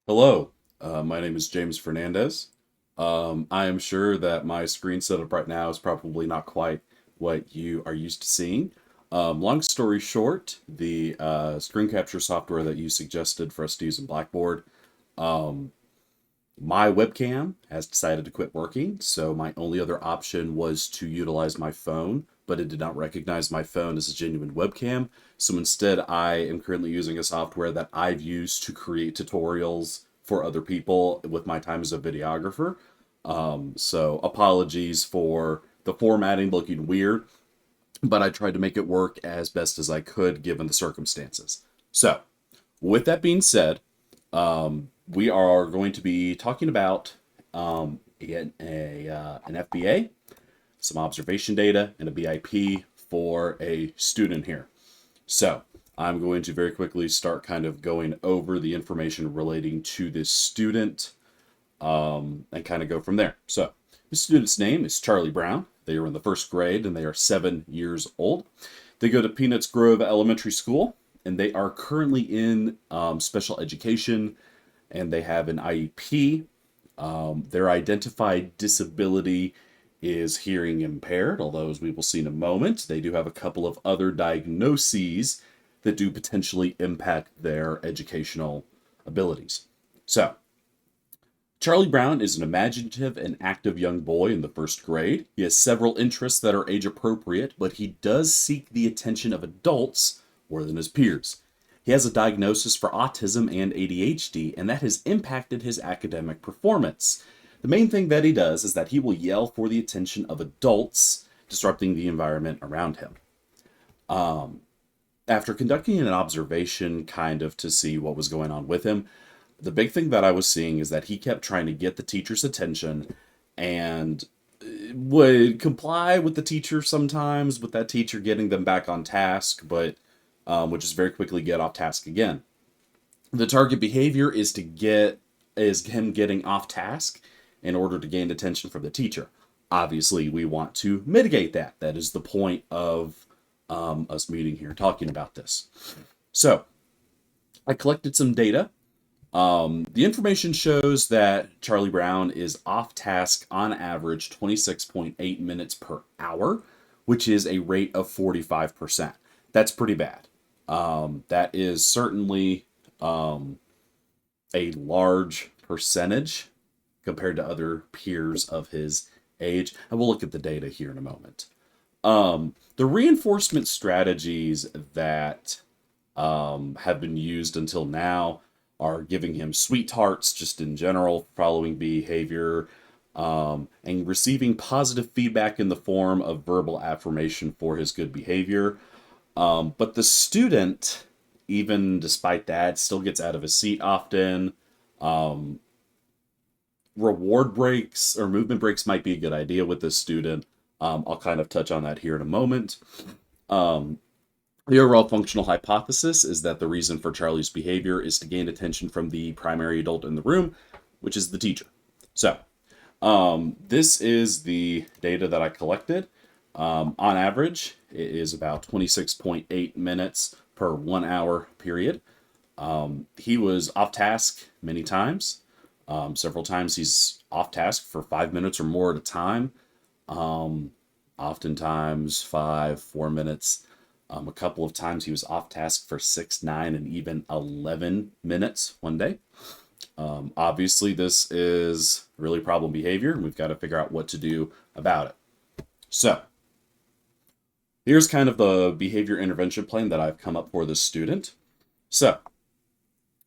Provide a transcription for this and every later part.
Hello, my name is James Fernandez. I am sure that my screen setup right now is probably not quite what you are used to seeing. Long story short, the screen capture software that you suggested for us to use in Blackboard, um, my webcam has decided to quit working, so my only other option was to utilize my phone, but it did not recognize my phone as a genuine webcam. So instead, I am currently using a software that I've used to create tutorials for other people with my time as a videographer. So apologies for the formatting looking weird, but I tried to make it work as best as I could given the circumstances. So, with that being said, we are going to be talking about an FBA, some observation data, and a BIP for a student here. So I'm going to very quickly start kind of going over the information relating to this student and kind of go from there. So the student's name is Charlie Brown. They are in the first grade and they are 7 years old. They go to Peanuts Grove Elementary School and they are currently in special education and they have an IEP. Their identified disability is hearing impaired, although, as we will see in a moment, they do have a couple of other diagnoses that do potentially impact their educational abilities. So, Charlie Brown is an imaginative and active young boy in the first grade. He has several interests that are age appropriate, but he does seek the attention of adults more than his peers. He has a diagnosis for autism and ADHD, and that has impacted his academic performance. The main thing that he does is that he will yell for the attention of adults, disrupting the environment around him. After conducting an observation kind of to see what was going on with him, the big thing that I was seeing is that he kept trying to get the teacher's attention and would comply with the teacher sometimes, with that teacher getting them back on task, but would just very quickly get off task again. The target behavior is him getting off task in order to gain attention from the teacher. Obviously, we want to mitigate that. That is the point of us meeting here talking about this. So, I collected some data. The information shows that Charlie Brown is off task on average 26.8 minutes per hour, which is a rate of 45%. That's pretty bad. That is certainly a large percentage compared to other peers of his age. And we'll look at the data here in a moment. The reinforcement strategies that have been used until now are giving him sweethearts just in general, following behavior, and receiving positive feedback in the form of verbal affirmation for his good behavior. But the student, even despite that, still gets out of his seat often. Reward breaks or movement breaks might be a good idea with this student. I'll kind of touch on that here in a moment. The overall functional hypothesis is that the reason for Charlie's behavior is to gain attention from the primary adult in the room, which is the teacher. So, this is the data that I collected. On average, it is about 26.8 minutes per 1 hour period. He was off task many times. Several times he's off task for 5 minutes or more at a time. Oftentimes 4 minutes. A couple of times he was off task for 6, 9, and even 11 minutes one day. Obviously, this is really problem behavior, and we've got to figure out what to do about it. So, here's kind of the behavior intervention plan that I've come up for this student. So,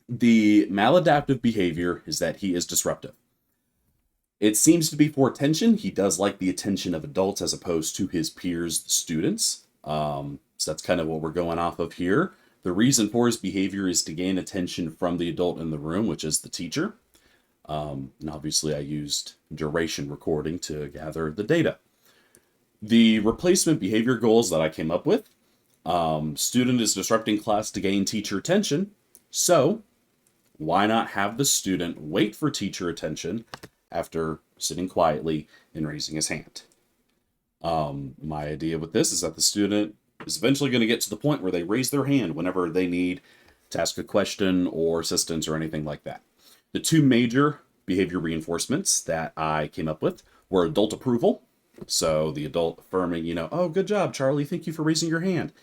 the maladaptive behavior is that he is disruptive. It seems to be for attention. He does like the attention of adults as opposed to his peers, the students. So that's kind of what we're going off of here. The reason for his behavior is to gain attention from the adult in the room, which is the teacher. And obviously I used duration recording to gather the data. The replacement behavior goals that I came up with. Student is disrupting class to gain teacher attention. So why not have the student wait for teacher attention after sitting quietly and raising his hand? My idea with this is that the student is eventually going to get to the point where they raise their hand whenever they need to ask a question or assistance or anything like that. The two major behavior reinforcements that I came up with were adult approval. So the adult affirming, oh, good job, Charlie. Thank you for raising your hand.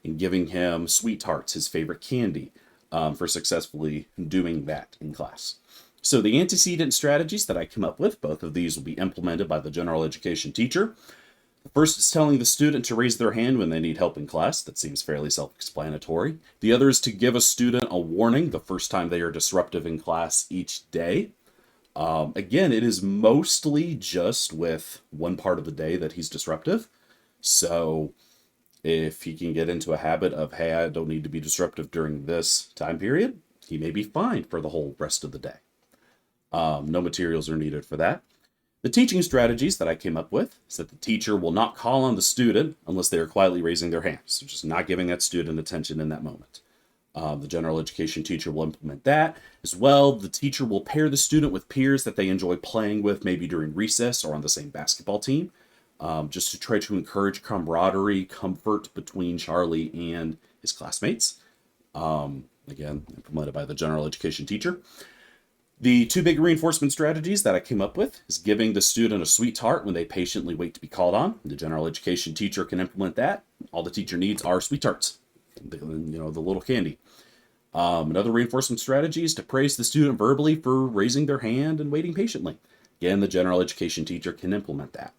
And giving him sweet tarts, his favorite candy, for successfully doing that in class. So the antecedent strategies that I came up with, both of these will be implemented by the general education teacher. First is telling the student to raise their hand when they need help in class. That seems fairly self-explanatory. The other is to give a student a warning the first time they are disruptive in class each day. Again, it is mostly just with one part of the day that he's disruptive. So if he can get into a habit of, hey, I don't need to be disruptive during this time period, he may be fine for the whole rest of the day. No materials are needed for that. The teaching strategies that I came up with is that the teacher will not call on the student unless they are quietly raising their hands, so just not giving that student attention in that moment. The general education teacher will implement that. As well, the teacher will pair the student with peers that they enjoy playing with, maybe during recess or on the same basketball team, just to try to encourage camaraderie, comfort between Charlie and his classmates. Again, implemented by the general education teacher. The two big reinforcement strategies that I came up with is giving the student a sweet tart when they patiently wait to be called on. The general education teacher can implement that. All the teacher needs are sweet tarts, the little candy. Another reinforcement strategy is to praise the student verbally for raising their hand and waiting patiently. Again, the general education teacher can implement that.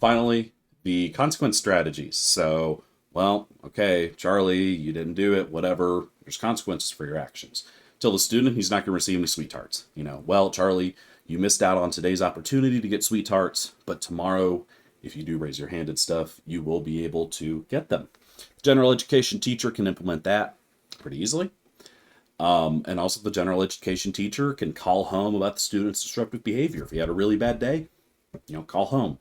Finally, the consequence strategies. So, well, okay, Charlie, you didn't do it, whatever. There's consequences for your actions. Tell the student he's not going to receive any sweet tarts. Well, Charlie, you missed out on today's opportunity to get sweet tarts, but tomorrow, if you do raise your hand and stuff, you will be able to get them. The general education teacher can implement that pretty easily. And also the general education teacher can call home about the student's disruptive behavior. If he had a really bad day, call home.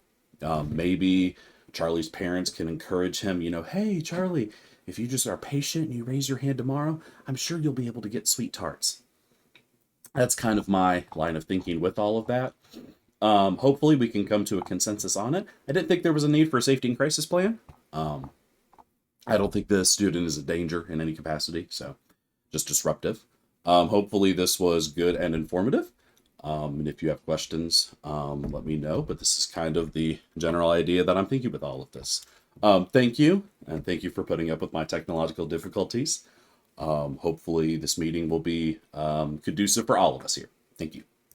Maybe Charlie's parents can encourage him, hey, Charlie, if you just are patient and you raise your hand tomorrow, I'm sure you'll be able to get sweet tarts. That's kind of my line of thinking with all of that. Hopefully we can come to a consensus on it. I didn't think there was a need for a safety and crisis plan. I don't think the student is a danger in any capacity, so just disruptive. Hopefully this was good and informative. And if you have questions, let me know. But this is kind of the general idea that I'm thinking with all of this. Thank you, and thank you for putting up with my technological difficulties. Hopefully this meeting will be conducive for all of us here. Thank you.